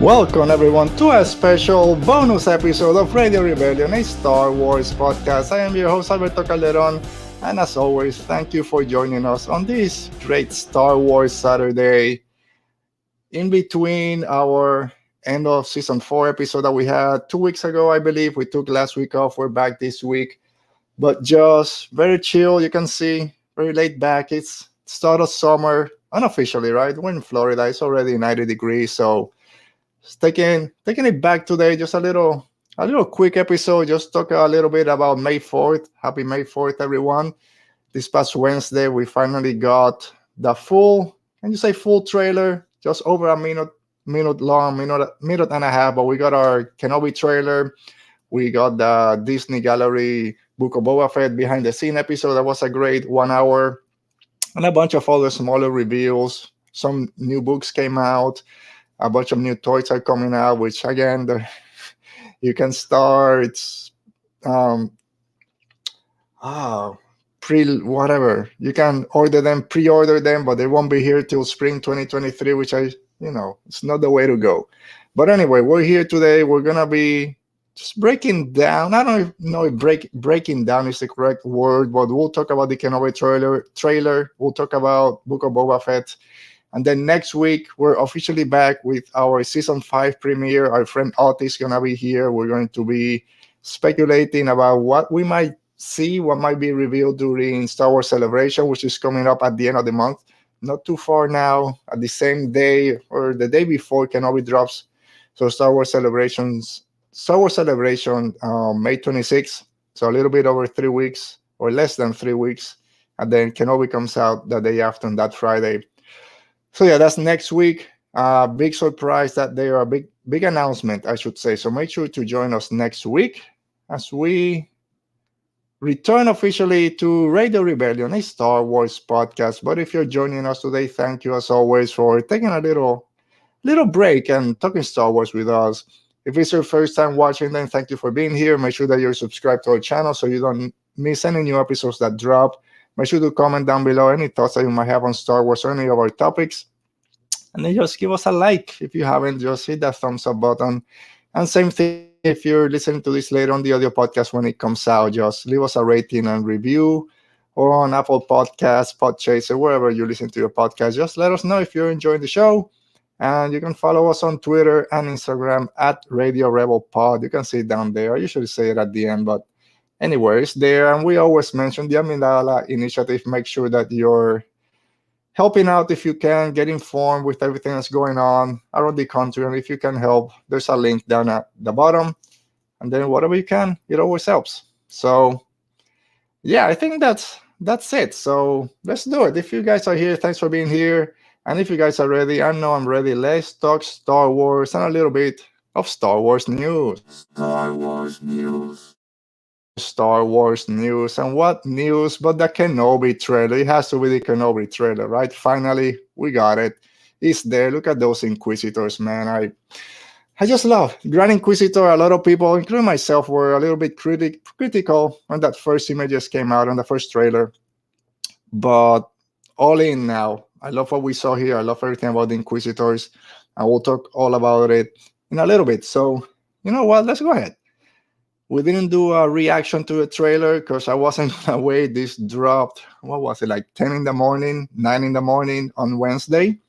Welcome everyone to a special bonus episode of Radio Rebellion, a Star Wars podcast. I am your host Alberto Calderon, and as always, thank you for joining us on this great Star Wars Saturday. In between our end of season 4 episode that we had 2 weeks ago, I believe we took last week off. We're back this week, but just very chill. You can see very laid back. It's start of summer unofficially, right? We're in Florida. It's already 90 degrees, so just taking it back today, just a little quick episode. Just talk a little bit about May 4th. Happy May 4th, everyone. This past Wednesday, we finally got the full, can you say full trailer? Just over a minute long, minute and a half. But we got our Kenobi trailer. We got the Disney Gallery Book of Boba Fett behind the scene episode. That was a great 1 hour, and a bunch of other smaller reveals. Some new books came out. A bunch of new toys are coming out, which again, you can start whatever. You can pre-order them, but they won't be here till spring 2023, which it's not the way to go. But anyway, we're here today. We're gonna be just breaking down. I don't know if breaking down is the correct word, but we'll talk about the Kenobi trailer. We'll talk about Book of Boba Fett. And then next week, we're officially back with our Season 5 premiere. Our friend Otis is going to be here. We're going to be speculating about what we might see, what might be revealed during Star Wars Celebration, which is coming up at the end of the month. Not too far now, at the same day or the day before Kenobi drops. So Star Wars Celebration, May 26th. So a little bit over 3 weeks or less than 3 weeks. And then Kenobi comes out the day after on that Friday. So yeah, that's next week. Big surprise that they are a big announcement, I should say. So make sure to join us next week as we return officially to Radio Rebellion, a Star Wars podcast. But if you're joining us today, thank you as always for taking a little break and talking Star Wars with us. If it's your first time watching, then thank you for being here. Make sure that you're subscribed to our channel so you don't miss any new episodes that drop. Make sure to comment down below any thoughts that you might have on Star Wars or any of our topics. And then just give us a like. If you haven't, just hit that thumbs up button. And same thing, if you're listening to this later on the audio podcast when it comes out, just leave us a rating and review, or on Apple Podcasts, Podchaser, wherever you listen to your podcast. Just let us know if you're enjoying the show. And you can follow us on Twitter and Instagram at Radio Rebel Pod. You can see it down there. I usually say it at the end, but anywhere it's there. And we always mention the Amidala Initiative. Make sure that you're helping out if you can, get informed with everything that's going on around the country. And if you can help, there's a link down at the bottom. And then whatever you can, it always helps. So yeah, I think that's it. So let's do it. If you guys are here, thanks for being here. And if you guys are ready, I know I'm ready. Let's talk Star Wars and a little bit of Star Wars news. Star Wars news, and what news but the Kenobi trailer? It has to be the Kenobi trailer, right? Finally, we got it. It's there. Look at those Inquisitors, man. I just love Grand Inquisitor. A lot of people, including myself, were a little bit critical when that first images came out on the first trailer. But all in now. I love what we saw here. I love everything about the Inquisitors, and we'll talk all about it in a little bit. So, you know what? Let's go ahead. We didn't do a reaction to the trailer because I wasn't going to wait. This dropped, what was it, like 10 in the morning, 9 in the morning on Wednesday.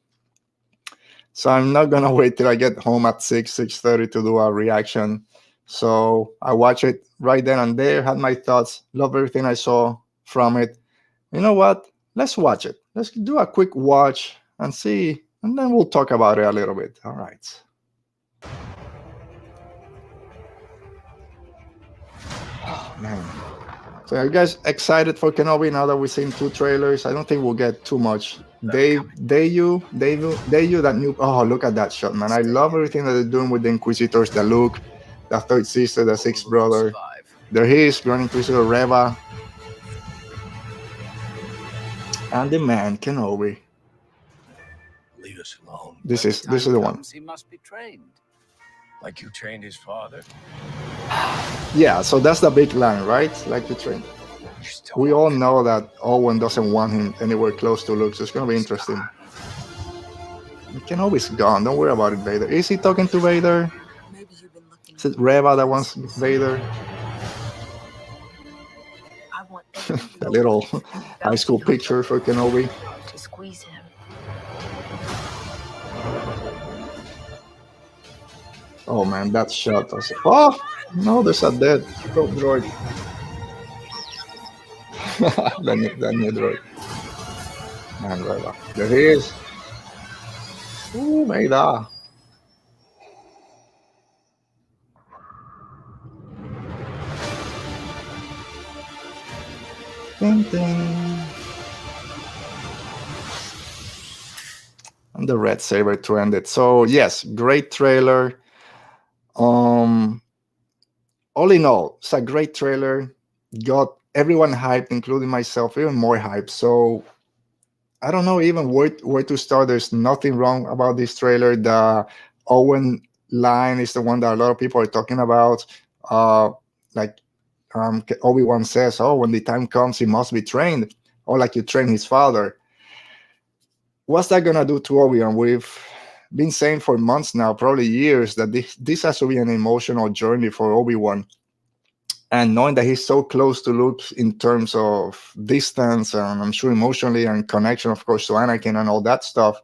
So I'm not going to wait till I get home at 6:30 to do a reaction. So I watched it right then and there, had my thoughts, love everything I saw from it. You know what? Let's watch it. Let's do a quick watch and see, and then we'll talk about it a little bit. All right. Oh, man. So are you guys excited for Kenobi now that we've seen 2 trailers? I don't think we'll get too much. Dayu, that new... Oh, look at that shot, man. I love everything that they're doing with the Inquisitors, the Luke, the third sister, the sixth brother. There he is, Grand Inquisitor Reva. And the man, Kenobi. Leave us alone. This is the one. He must be trained. Like you trained his father? Yeah, so that's the big line, right? Like you train. We all know that Owen doesn't want him anywhere close to Luke, so it's going to be interesting. Kenobi's gone. Don't worry about it, Vader. Is he talking to Vader? Maybe you've been looking. Is it Reva that wants Vader? I want everyone to The know little the high school bounty picture for Kenobi. to squeeze him. Oh man, that shot was. Oh no, there's a dead probe droid. that new droid. Man, Reva. There he is. Ooh, Vader. Ding, ding. And the red saber to end it. So yes, great trailer. Um, all in all, it's a great trailer. Got everyone hyped, including myself, even more hyped. So I don't know even where to start. There's nothing wrong about this trailer. The Owen line is the one that a lot of people are talking about. Like Obi-Wan says, oh, when the time comes, he must be trained, or like you train his father. What's that gonna do to Obi-Wan? We've been saying for months now, probably years, that this has to be an emotional journey for Obi-Wan. And knowing that he's so close to Luke in terms of distance and I'm sure emotionally and connection, of course, to Anakin and all that stuff.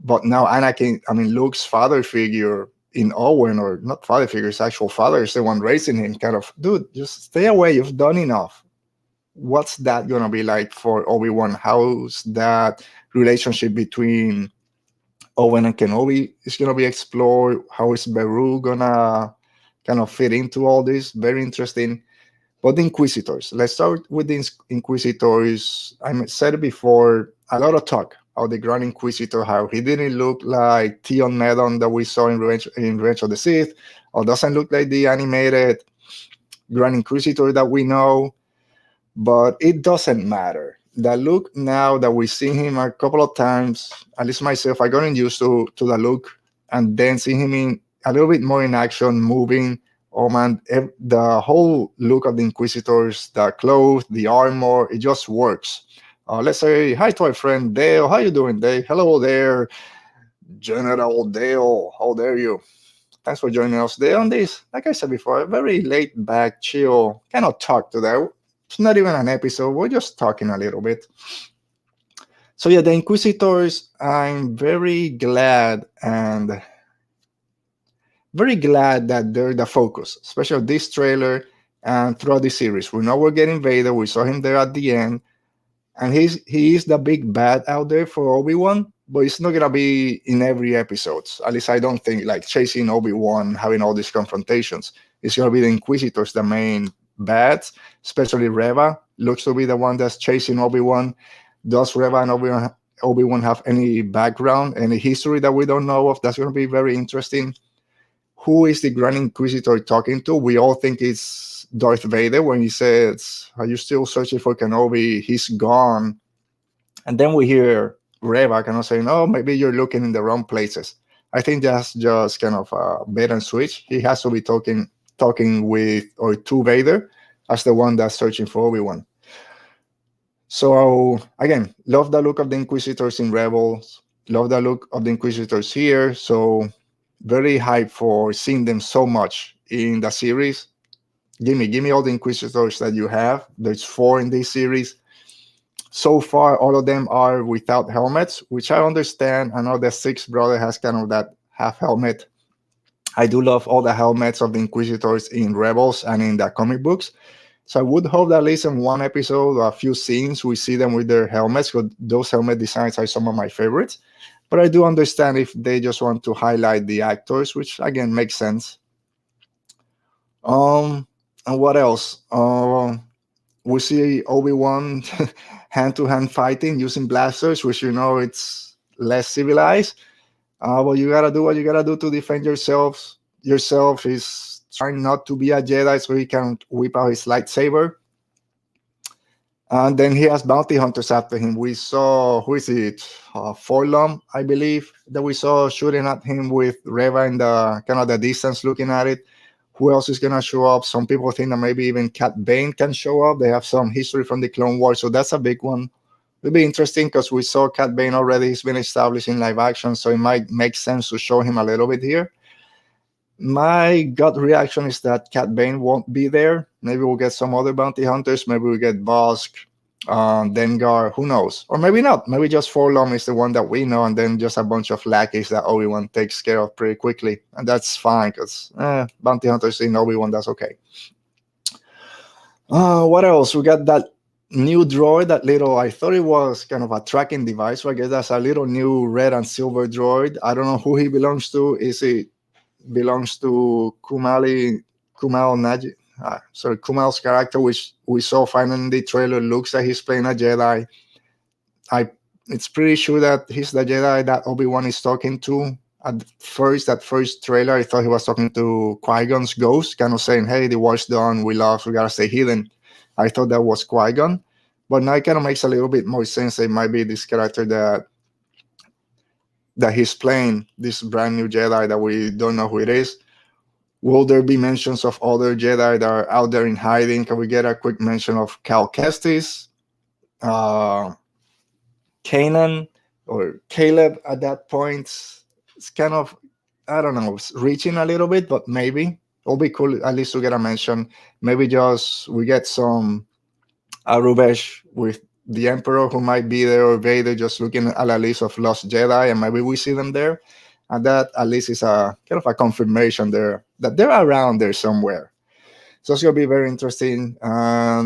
But now Anakin, I mean, Luke's father figure in Owen, or not father figure, his actual father is the one raising him, kind of, dude, just stay away. You've done enough. What's that going to be like for Obi-Wan? How's that relationship between Owen and Kenobi is going to be explored? How is Beru going to kind of fit into all this? Very interesting. But the Inquisitors, let's start with the Inquisitors. I said it before, a lot of talk about the Grand Inquisitor, how he didn't look like Theon Medon that we saw in Revenge of the Sith, or doesn't look like the animated Grand Inquisitor that we know. But it doesn't matter. The look now that we've seen him a couple of times, at least myself, I got used to the look, and then seeing him in a little bit more in action, moving. Oh man, the whole look of the Inquisitors, the clothes, the armor, it just works. Let's say hi to our friend Dale. How you doing, Dale? Hello there, General Dale. How dare you? Thanks for joining us today on this, like I said before, a very laid back, chill, kind of talk today. It's not even an episode. We're just talking a little bit. So yeah, the Inquisitors, I'm very glad that they're the focus, especially this trailer and throughout the series. We know we're getting Vader. We saw him there at the end, and he is the big bad out there for Obi-Wan, but it's not gonna be in every episode. At least I don't think, like chasing Obi-Wan, having all these confrontations. It's gonna be the Inquisitors, the main bads, especially Reva looks to be the one that's chasing Obi-Wan. Does Reva and Obi-Wan have any background, any history that we don't know of? That's going to be very interesting. Who is the Grand Inquisitor talking to? We all think it's Darth Vader when he says, are you still searching for Kenobi? He's gone. And then we hear Reva kind of saying, oh, maybe you're looking in the wrong places. I think that's just kind of a bait and switch. He has to be talking with or to Vader as the one that's searching for Obi-Wan. So again, love the look of the Inquisitors in Rebels. Love the look of the Inquisitors here. So very hyped for seeing them so much in the series. Give me all the Inquisitors that you have. There's 4 in this series. So far, all of them are without helmets, which I understand. I know the 6th brother has kind of that half helmet. I do love all the helmets of the Inquisitors in Rebels and in the comic books. So I would hope that at least in one episode or a few scenes, we see them with their helmets, because those helmet designs are some of my favorites. But I do understand if they just want to highlight the actors, which again makes sense. And what else? We see Obi-Wan hand-to-hand fighting using blasters, which it's less civilized. But you gotta do what you gotta do to defend yourself. Yourself is trying not to be a Jedi so he can whip out his lightsaber. And then he has bounty hunters after him. We saw, who is it? Forlom, I believe, that we saw shooting at him with Reva in the kind of the distance looking at it. Who else is going to show up? Some people think that maybe even Cat Bane can show up. They have some history from the Clone Wars, so that's a big one. It'll be interesting because we saw Cat Bane already. He's been established in live action, so it might make sense to show him a little bit here. My gut reaction is that Cat Bane won't be there. Maybe we'll get some other bounty hunters. Maybe we'll get Bosk, Dengar, who knows? Or maybe not. Maybe just Forlom is the one that we know, and then just a bunch of lackeys that Obi-Wan takes care of pretty quickly. And that's fine, because bounty hunters in Obi-Wan, that's okay. What else? We got that new droid, that little, I thought it was kind of a tracking device. So I guess that's a little new red and silver droid. I don't know who he belongs to. Is it belongs to Kumail Kumail's character, which we saw finally in the trailer. Looks like he's playing a Jedi. It's pretty sure that he's the Jedi that Obi-Wan is talking to. At first, that first trailer, I thought he was talking to Qui-Gon's ghost, kind of saying, hey, the war's done, we lost, we gotta stay hidden. I thought that was Qui-Gon. But now it kind of makes a little bit more sense. It might be this character that he's playing, this brand new Jedi that we don't know who it is. Will there be mentions of other Jedi that are out there in hiding? Can we get a quick mention of Cal Kestis, Kanan, or Caleb at that point? It's kind of, I don't know, it's reaching a little bit, but maybe. It'll be cool at least to get a mention. Maybe just we get some Arubesh with the Emperor who might be there, or Vader just looking at a list of lost Jedi, and maybe we see them there. And that at least is a kind of a confirmation there that they're around there somewhere. So it's going to be very interesting. I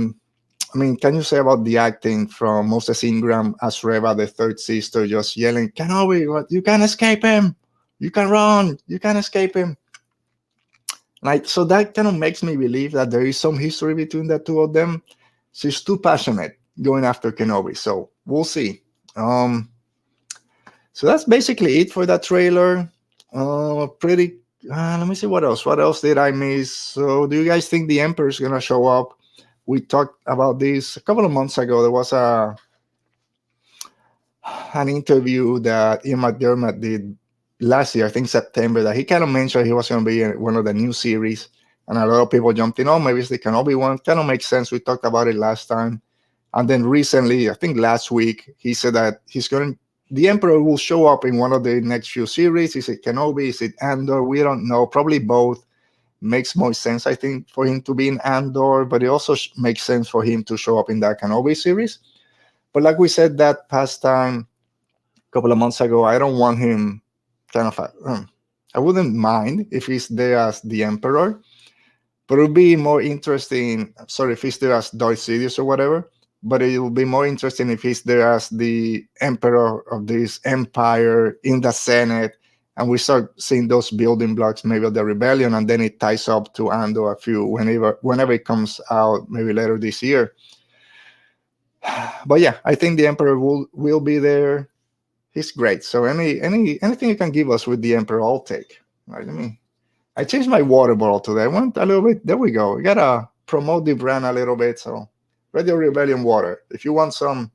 mean, can you say about the acting from Moses Ingram as Reva, the third sister, just yelling, Kenobi, what? You can't escape him. You can run. You can't escape him. Like, so that kind of makes me believe that there is some history between the two of them. She's too passionate going after Kenobi. So we'll see. So that's basically it for that trailer. Let me see what else. What else did I miss? So do you guys think the Emperor is going to show up? We talked about this a couple of months ago. There was an interview that Ian McDermott did last year, I think September, that he kind of mentioned he was going to be in one of the new series. And a lot of people jumped in, oh, maybe it's the Kenobi one. Kind of makes sense. We talked about it last time. And then recently, I think last week, he said that the Emperor will show up in one of the next few series. Is it Kenobi? Is it Andor? We don't know. Probably both. Makes more sense, I think, for him to be in Andor, but it also makes sense for him to show up in that Kenobi series. But like we said that past time, a couple of months ago, I don't want him kind of, I wouldn't mind if he's there as the Emperor, but it would be more interesting, if he's there as Darth Sidious or whatever, but it will be more interesting if he's there as the Emperor of this empire in the Senate, and we start seeing those building blocks, maybe of the rebellion, and then it ties up to Andor whenever it comes out, maybe later this year. But yeah, I think the Emperor will be there. He's great. So anything you can give us with the Emperor, I'll take. Right? I changed my water bottle today. I went a little bit. There we go. We gotta promote the brand a little bit. So Radio Rebellion water. If you want some,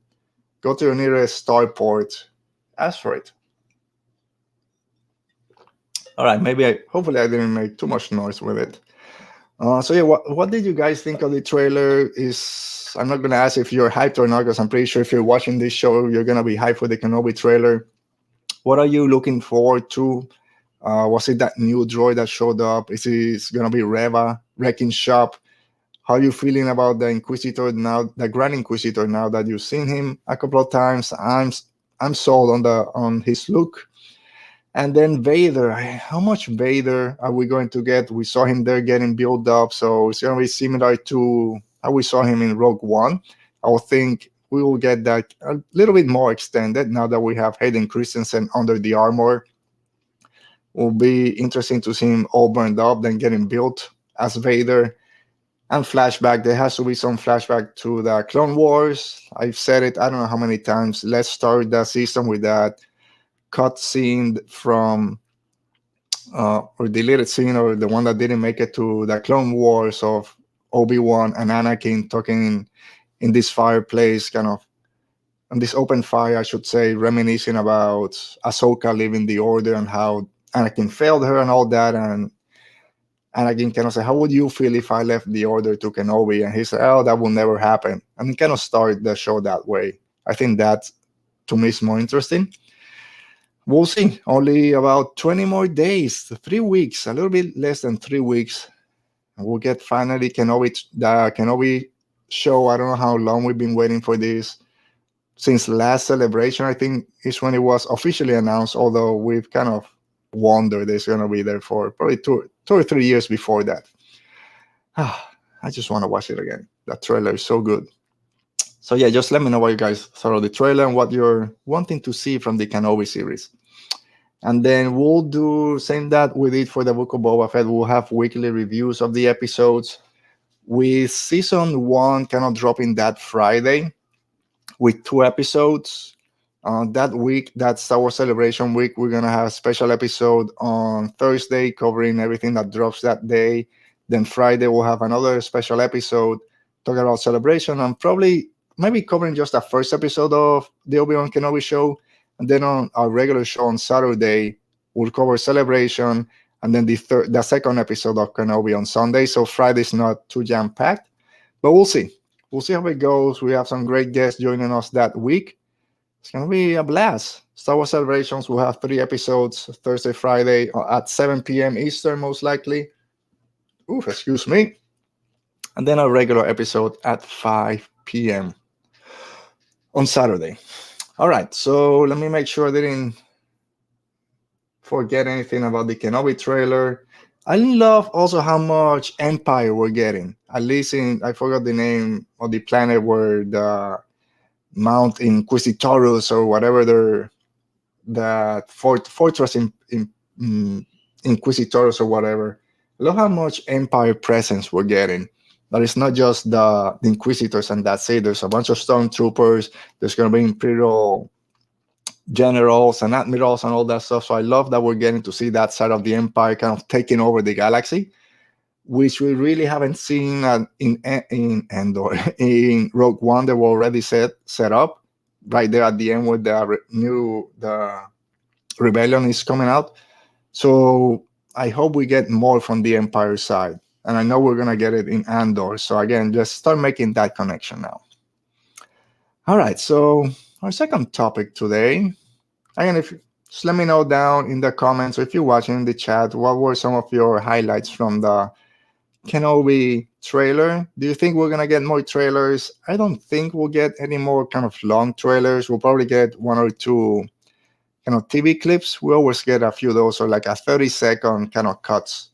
go to your nearest starport. Ask for it. All right, hopefully I didn't make too much noise with it. So yeah, what did you guys think of the trailer? I'm not gonna ask if you're hyped or not, because I'm pretty sure if you're watching this show, you're gonna be hyped for the Kenobi trailer. What are you looking forward to? Was it that new droid that showed up? Is it gonna be Reva, Wrecking Shop? How are you feeling about the Inquisitor now, the Grand Inquisitor, now that you've seen him a couple of times? I'm sold on his look. And then Vader, how much Vader are we going to get? We saw him there getting built up, so it's going to be similar to how we saw him in Rogue One. I would think we will get that a little bit more extended now that we have Hayden Christensen under the armor. It will be interesting to see him all burned up, then getting built as Vader. And flashback, there has to be some flashback to the Clone Wars. I've said it, I don't know how many times. Let's start the season with that cut scene from or deleted scene, or the one that didn't make it to the Clone Wars, of Obi-Wan and Anakin talking in this fireplace, kind of on this open fire, I should say, reminiscing about Ahsoka leaving the Order and how Anakin failed her and all that. And Anakin kind of said, how would you feel if I left the Order to Kenobi? And he said, oh, that will never happen. And he kind of started the show that way. I think that to me is more interesting. We'll see. Only about 20 more days, 3 weeks, a little bit less than 3 weeks. And we'll get finally the Kenobi show. I don't know how long we've been waiting for this. Since last Celebration, I think, is when it was officially announced, although we've kind of wondered it's going to be there for probably two or 3 years before that. I just want to watch it again. That trailer is so good. So yeah, just let me know what you guys thought of the trailer and what you're wanting to see from the Kenobi series. And then we'll do same that we did for the Book of Boba Fett. We'll have weekly reviews of the episodes, with season 1 kind of dropping that Friday with 2 episodes. That week, that Star Wars Celebration week, we're going to have a special episode on Thursday covering everything that drops that day. Then Friday, we'll have another special episode talking about Celebration, and probably maybe covering just the first episode of the Obi-Wan Kenobi show. And then on our regular show on Saturday, we'll cover Celebration, and then the second episode of Kenobi on Sunday. So Friday's not too jam-packed, but we'll see. We'll see how it goes. We have some great guests joining us that week. It's going to be a blast. Star Wars Celebrations will have 3 episodes, Thursday, Friday at 7 p.m. Eastern, most likely. Ooh, excuse me. And then a regular episode at 5 p.m. on Saturday. All right, so let me make sure I didn't forget anything about the Kenobi trailer. I love also how much Empire we're getting. At least I forgot the name of the planet where the Mount Inquisitorus or whatever the fortress in Inquisitorus or whatever. I love how much Empire presence we're getting. But it's not just the Inquisitors and that's it. There's a bunch of stormtroopers. There's going to be Imperial generals and admirals and all that stuff. So I love that we're getting to see that side of the Empire kind of taking over the galaxy, which we really haven't seen in Endor. In Rogue One, they were already set up right there at the end where the Rebellion is coming out. So I hope we get more from the Empire side. And I know we're going to get it in Andor. So again, just start making that connection now. All right, so our second topic today. Again, just let me know down in the comments, or if you're watching in the chat, what were some of your highlights from the Kenobi trailer? Do you think we're going to get more trailers? I don't think we'll get any more kind of long trailers. We'll probably get 1 or 2 kind of TV clips. We always get a few of those, or like a 30-second kind of cuts.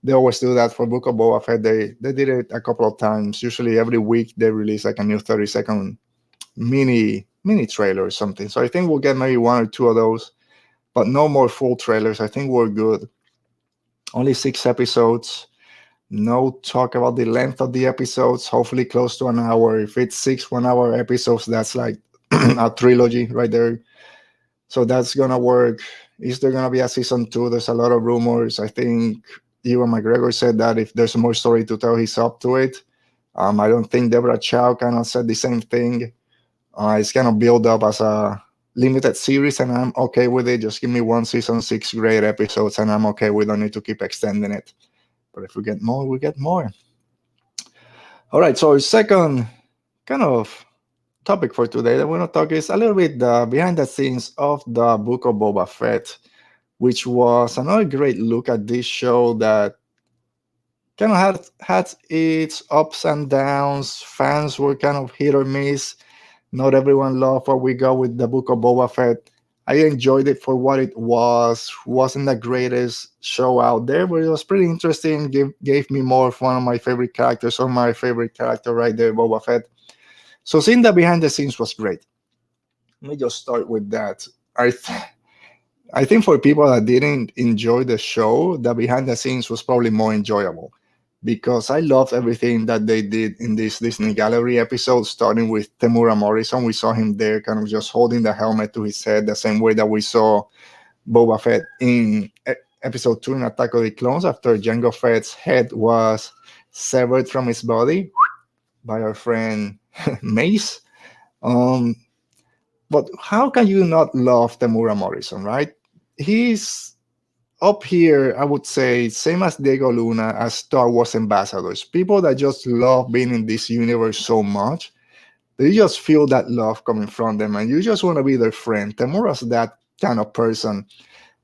They always do that for Book of Boba Fett. They did it a couple of times. Usually every week they release like a new 30-second mini trailer or something. So I think we'll get maybe 1 or 2 of those, but no more full trailers. I think we're good. Only 6 episodes. No talk about the length of the episodes. Hopefully close to an hour. If it's 6 1-hour episodes, that's like a trilogy right there. So that's gonna work. Is there gonna be a season 2? There's a lot of rumors. I think Ewan McGregor said that if there's more story to tell, he's up to it. I don't think Deborah Chow kind of said the same thing. It's kind of built up as a limited series, and I'm okay with it. Just give me 1 season, 6 great episodes, and I'm okay. We don't need to keep extending it. But if we get more, we get more. All right, so our second kind of topic for today that we're going to talk is a little bit behind the scenes of the Book of Boba Fett, which was another great look at this show that kind of had its ups and downs. Fans were kind of hit or miss. Not everyone loved what we got with the Book of Boba Fett. I enjoyed it for what it was. Wasn't the greatest show out there, but it was pretty interesting. Gave me more of one of my favorite characters, or my favorite character right there, Boba Fett. So seeing that behind the scenes was great. Let me just start with that. I think for people that didn't enjoy the show, the behind the scenes was probably more enjoyable, because I love everything that they did in this Disney Gallery episode, starting with Temuera Morrison. We saw him there kind of just holding the helmet to his head, the same way that we saw Boba Fett in episode 2 in Attack of the Clones, after Jango Fett's head was severed from his body by our friend Mace. But how can you not love Temuera Morrison, right? He's up here, I would say, same as Diego Luna, as Star Wars ambassadors. People that just love being in this universe so much. You just feel that love coming from them, and you just want to be their friend. Temura's that kind of person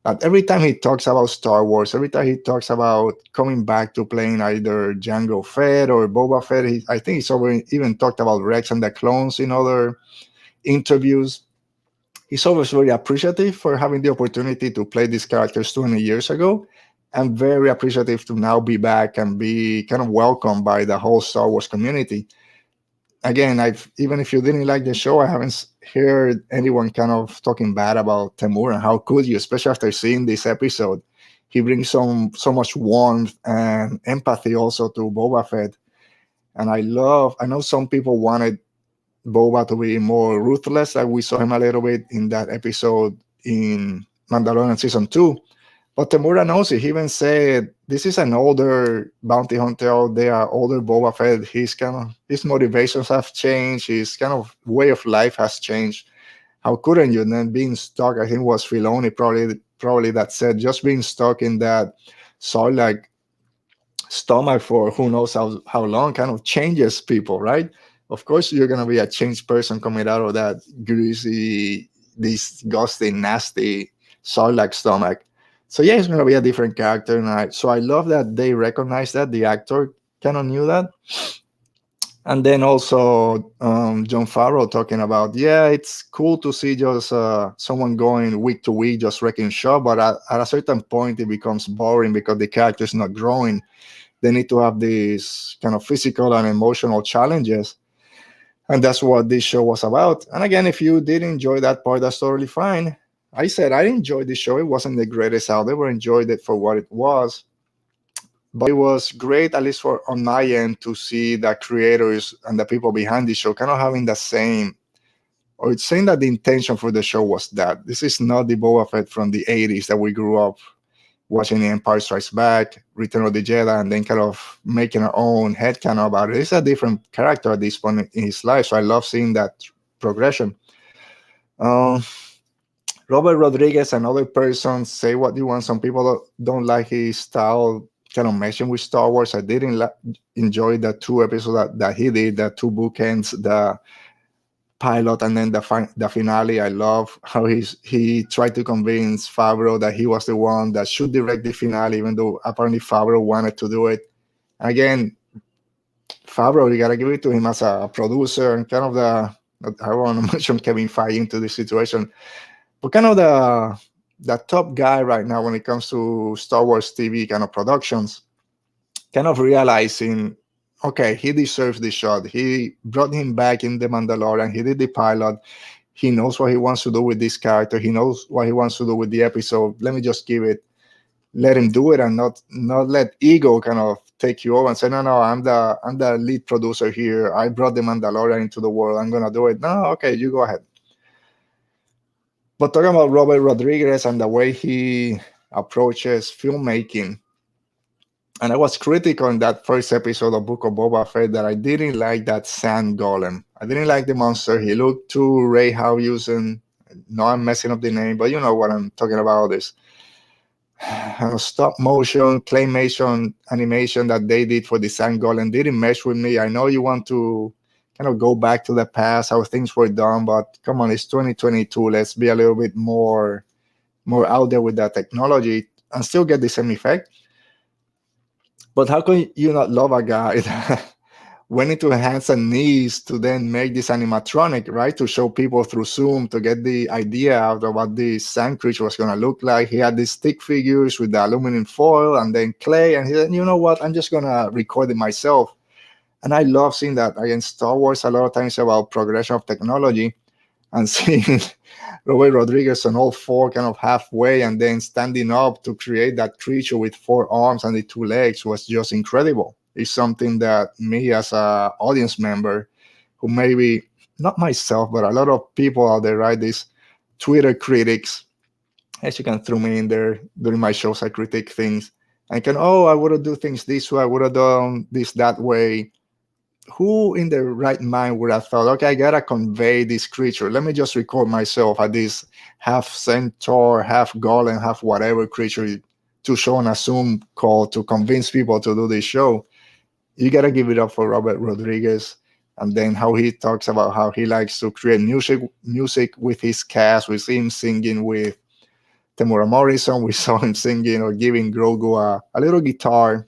that every time he talks about Star Wars, every time he talks about coming back to playing either Jango Fett or Boba Fett, I think he's even talked about Rex and the clones in other interviews. He's always very appreciative for having the opportunity to play these characters 20 years ago, and very appreciative to now be back and be kind of welcomed by the whole Star Wars community. Again, I've even if you didn't like the show, I haven't heard anyone kind of talking bad about Temura. How could you, especially after seeing this episode? He brings so much warmth and empathy also to Boba Fett. And I know some people wanted Boba to be more ruthless, like we saw him a little bit in that episode in Mandalorian season 2. But Temura knows it. He even said this is an older bounty hunter out there, older Boba Fett. His motivations have changed. His kind of way of life has changed. How couldn't you? And then being stuck, I think it was Filoni probably that said just being stuck in that Sarlacc stomach for who knows how long kind of changes people, right? Of course, you're gonna be a changed person coming out of that greasy, disgusting, nasty Sarlacc stomach. So yeah, he's gonna be a different character, and so I love that they recognize that the actor kind of knew that. And then also Jon Favreau talking about, yeah, it's cool to see just someone going week to week just wrecking shop, but at a certain point it becomes boring because the character is not growing. They need to have these kind of physical and emotional challenges. And that's what this show was about. And again, if you did enjoy that part, that's totally fine. I said I enjoyed the show. It wasn't the greatest out there, but enjoyed it for what it was. But it was great, at least for on my end, to see the creators and the people behind the show kind of having the same, or it's saying that the intention for the show was that this is not the Boba Fett from the 80s that we grew up watching The Empire Strikes Back, Return of the Jedi, and then kind of making our own headcanon about it. It's a different character at this point in his life, so I love seeing that progression. Robert Rodriguez, another person, say what you want. Some people don't like his style, kind of meshing with Star Wars. I didn't enjoy the 2 episodes that he did, the 2 bookends, the pilot and then the finale. I love how he tried to convince Favreau that he was the one that should direct the finale, even though apparently Favreau wanted to do it. Again, Favreau, you gotta give it to him as a producer and kind of I don't want to mention Kevin Feige into this situation, but kind of the top guy right now when it comes to Star Wars TV kind of productions, kind of realizing, okay, he deserves the shot. He brought him back in The Mandalorian. He did the pilot. He knows what he wants to do with this character. He knows what he wants to do with the episode. Let me just let him do it, and not let ego kind of take you over and say, no, I'm the lead producer here. I brought The Mandalorian into the world. I'm gonna do it. No, okay, you go ahead. But talking about Robert Rodriguez and the way he approaches filmmaking, and I was critical in that first episode of Book of Boba Fett that I didn't like that sand golem. I didn't like the monster. He looked too Ray Harryhausen. No, I'm messing up the name, but you know what I'm talking about. This stop motion, claymation animation that they did for the sand golem didn't mesh with me. I know you want to kind of go back to the past, how things were done, but come on, it's 2022. Let's be a little bit more out there with that technology and still get the same effect. But how can you not love a guy that went into hands and knees to then make this animatronic, right? To show people through Zoom, to get the idea out of what this sand creature was going to look like. He had these stick figures with the aluminum foil and then clay. And he said, you know what? I'm just going to record it myself. And I love seeing that. Again, Star Wars a lot of times about progression of technology, and seeing Robert Rodriguez on all 4 kind of halfway and then standing up to create that creature with 4 arms and the 2 legs was just incredible. It's something that me as an audience member, who maybe not myself, but a lot of people out there, right? These Twitter critics, as you can throw me in there during my shows, I critique things. I would have do things this way. I would have done this that way. Who in their right mind would have thought, okay, I gotta convey this creature. Let me just record myself at this half centaur, half golem, half whatever creature to show on a Zoom call to convince people to do this show. You gotta give it up for Robert Rodriguez. And then how he talks about how he likes to create music with his cast. We see him singing with Tamura Morrison. We saw him singing or giving Grogu a little guitar.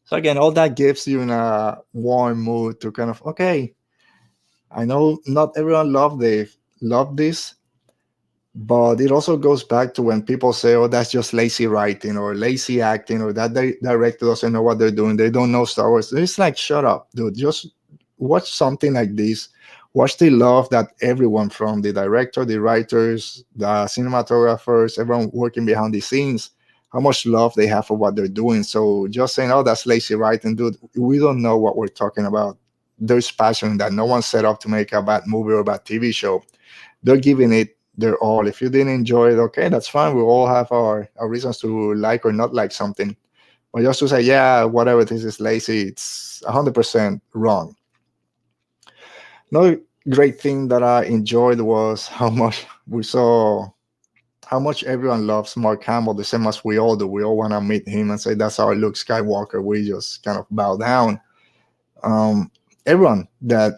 So again, all that gives you in a warm mood to kind of, okay, I know not everyone love this, but it also goes back to when people say, oh, that's just lazy writing or lazy acting or that director doesn't know what they're doing. They don't know Star Wars. It's like, shut up, dude. Just watch something like this. Watch the love that everyone from the director, the writers, the cinematographers, everyone working behind the scenes, how much love they have for what they're doing. So just saying, oh, that's lazy writing, dude, we don't know what we're talking about. There's passion that no one set up to make a bad movie or a bad TV show. They're giving it their all. If you didn't enjoy it, okay, that's fine. We all have our reasons to like or not like something. But just to say, yeah, whatever, this is lazy, it's 100% wrong. Another great thing that I enjoyed was how much we saw, how much everyone loves Mark Hamill, the same as we all do. We all want to meet him and say, that's our Luke Skywalker. We just kind of bow down. Everyone that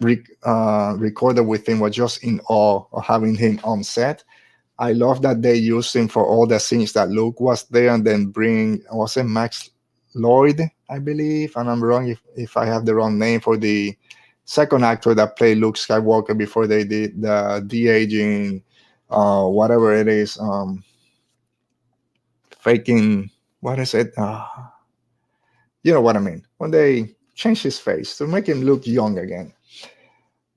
recorded with him was just in awe of having him on set. I love that they used him for all the scenes that Luke was there, and then was it Max Lloyd, I believe, and I'm wrong if I have the wrong name, for the second actor that played Luke Skywalker before they did the de-aging, whatever it is, faking, what is it? You know what I mean, when they change his face to make him look young again.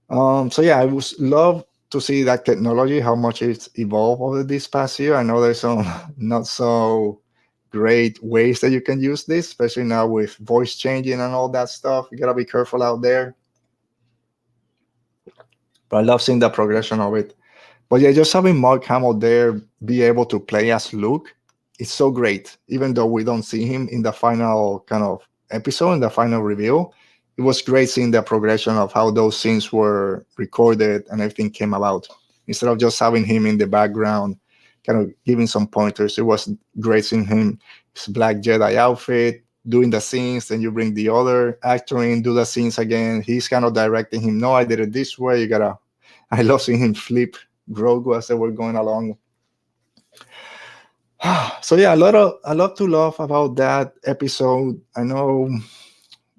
So yeah, I was love to see that technology, how much it's evolved over this past year. I know there's some not so great ways that you can use this, especially now with voice changing and all that stuff. You gotta be careful out there. But I love seeing the progression of it. But yeah, just having Mark Hamill there be able to play as Luke, it's so great. Even though we don't see him in the final kind of episode, in the final reveal, it was great seeing the progression of how those scenes were recorded and everything came about. Instead of just having him in the background, kind of giving some pointers, it was great seeing him, his Black Jedi outfit, doing the scenes. Then you bring the other actor in, do the scenes again. He's kind of directing him. No, I did it this way. You gotta. I love seeing him flip Grogu as they were going along. So yeah, a lot to love about that episode. I know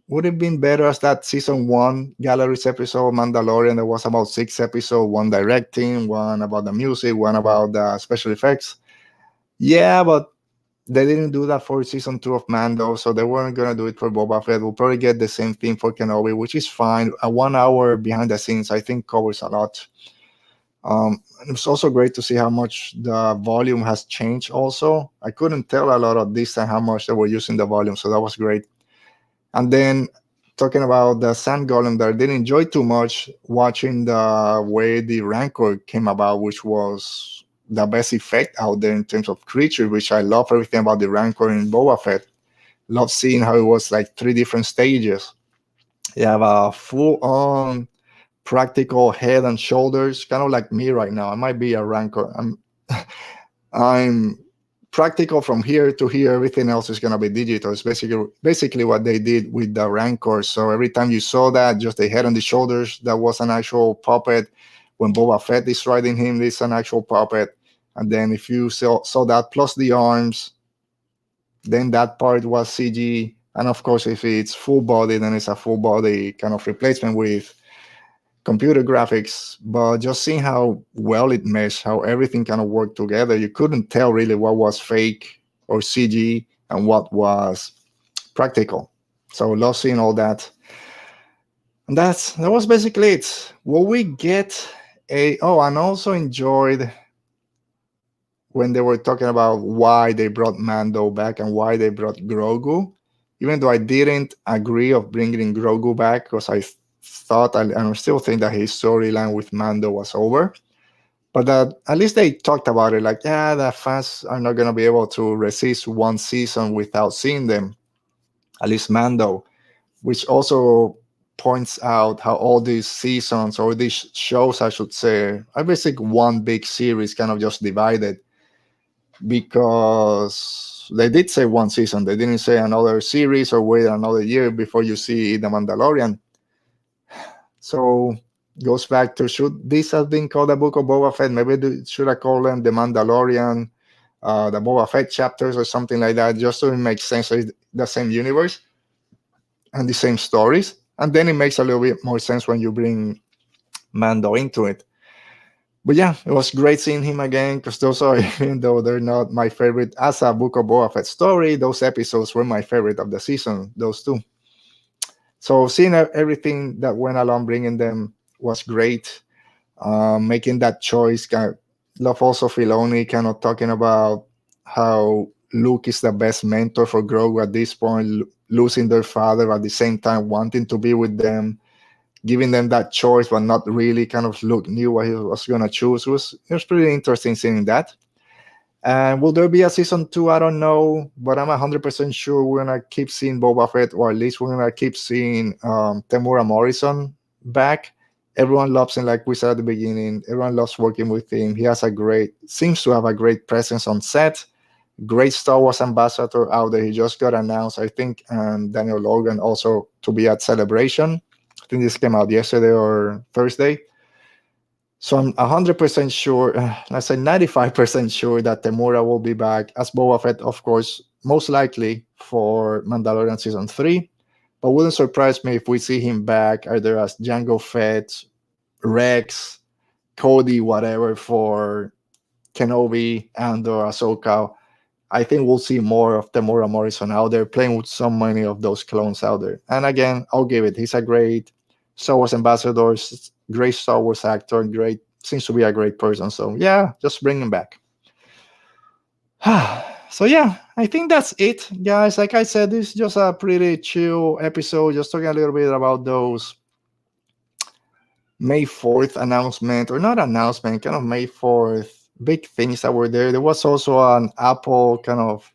would have been better as that season 1 galleries episode of Mandalorian. There was about 6 episodes, one directing, one about the music, one about the special effects. Yeah, but they didn't do that for season 2 of Mando, so they weren't gonna do it for Boba Fett. We'll probably get the same thing for Kenobi, which is fine. A 1 hour behind the scenes, I think, covers a lot. It was also great to see how much the volume has changed. Also, I couldn't tell a lot of this time how much they were using the volume, so that was great. And then talking about the Sand Golem, that I didn't enjoy too much watching the way the Rancor came about, which was the best effect out there in terms of creature, which I love everything about the Rancor in Boba Fett. Love seeing how it was like 3 different stages. You have a full-on practical head and shoulders, kind of like me right now. I might be a Rancor. I'm practical from here to here. Everything else is going to be digital. It's basically what they did with the Rancor. So every time you saw that, just the head and the shoulders, that was an actual puppet. When Boba Fett is riding him, it's an actual puppet. And then if you saw that plus the arms, then that part was CG. And of course, if it's full body, then it's a full body kind of replacement with computer graphics. But just seeing how well it meshed, how everything kind of worked together, you couldn't tell really what was fake or CG and what was practical. So love seeing all that. And that was basically it. Will we get and also enjoyed when they were talking about why they brought Mando back and why they brought Grogu, even though I didn't agree of bringing Grogu back, because I thought, and I still think, that his storyline with Mando was over. But at least they talked about it, like, yeah, the fans are not going to be able to resist 1 season without seeing them, at least Mando, which also points out how all these seasons, or these shows, I should say, are basically one big series, kind of just divided, because they did say 1 season. They didn't say another series or wait another year before you see The Mandalorian. So goes back to, should this have been called the Book of Boba Fett? Maybe should I call them the Mandalorian, the Boba Fett chapters or something like that, just so it makes sense. So it's the same universe and the same stories. And then it makes a little bit more sense when you bring Mando into it. But yeah, it was great seeing him again, because those are, even though they're not my favorite as a Book of Boba Fett story, those episodes were my favorite of the season, those two. So seeing everything that went along, bringing them, was great. Making that choice, love also Filoni kind of talking about how Luke is the best mentor for Grogu at this point, losing their father at the same time wanting to be with them, giving them that choice, but not really. Kind of Luke knew what he was going to choose. It was pretty interesting seeing that. And will there be a season 2? I don't know, but I'm 100% sure we're going to keep seeing Boba Fett, or at least we're going to keep seeing Temuera Morrison back. Everyone loves him, like we said at the beginning. Everyone loves working with him. He has seems to have a great presence on set. Great Star Wars ambassador out there. He just got announced, I think, Daniel Logan also to be at Celebration. I think this came out yesterday or Thursday. So I'm 100% sure, I say 95% sure that Temuera will be back as Boba Fett, of course, most likely for Mandalorian Season 3. But wouldn't surprise me if we see him back either as Jango Fett, Rex, Cody, whatever, for Kenobi and or Ahsoka. I think we'll see more of Temuera Morrison out there playing with so many of those clones out there. And again, I'll give it. He's a great Star Wars ambassador, great Star Wars actor, seems to be a great person. So yeah, just bring him back. So yeah, I think that's it, guys. Like I said, this is just a pretty chill episode, just talking a little bit about those May 4th announcement, or not announcement, kind of May 4th big things that were there. There was also an Apple kind of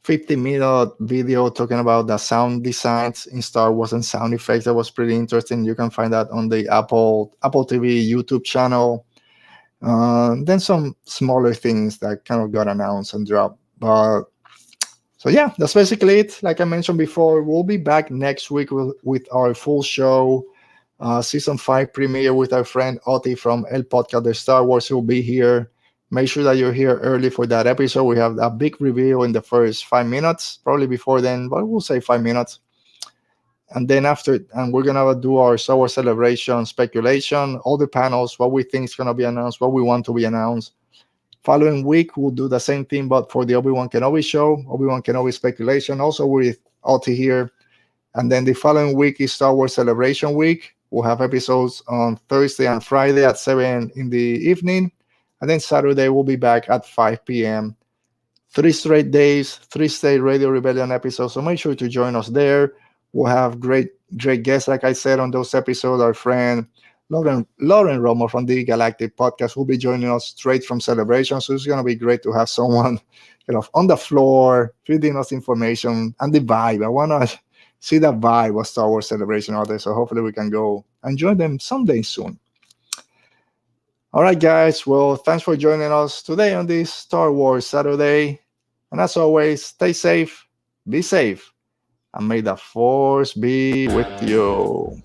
50-minute video talking about the sound designs in Star Wars and sound effects. That was pretty interesting. You can find that on the Apple TV YouTube channel. Then some smaller things that kind of got announced and dropped. But so yeah, that's basically it. Like I mentioned before, we'll be back next week with our full show, season 5 premiere with our friend Oti from El Podcast de Star Wars. He'll be here. Make sure that you're here early for that episode. We have a big reveal in the first 5 minutes, probably before then, but we'll say 5 minutes. And then we're gonna do our Star Wars Celebration speculation, all the panels, what we think is gonna be announced, what we want to be announced. Following week, we'll do the same thing, but for the Obi-Wan Kenobi show, Obi-Wan Kenobi speculation, also with Oti here. And then the following week is Star Wars Celebration week. We'll have episodes on Thursday and Friday at 7 in the evening. And then Saturday, we'll be back at 5 p.m. 3 straight days, 3 straight Radio Rebellion episodes. So make sure to join us there. We'll have great guests, like I said, on those episodes. Our friend Lauren Romo from the Galactic Podcast will be joining us straight from Celebration. So it's going to be great to have someone on the floor, feeding us information and the vibe. I want to see the vibe of Star Wars Celebration out there. So hopefully we can go and join them someday soon. All right, guys. Well, thanks for joining us today on this Star Wars Saturday. And as always, stay safe, be safe, and may the Force be with you.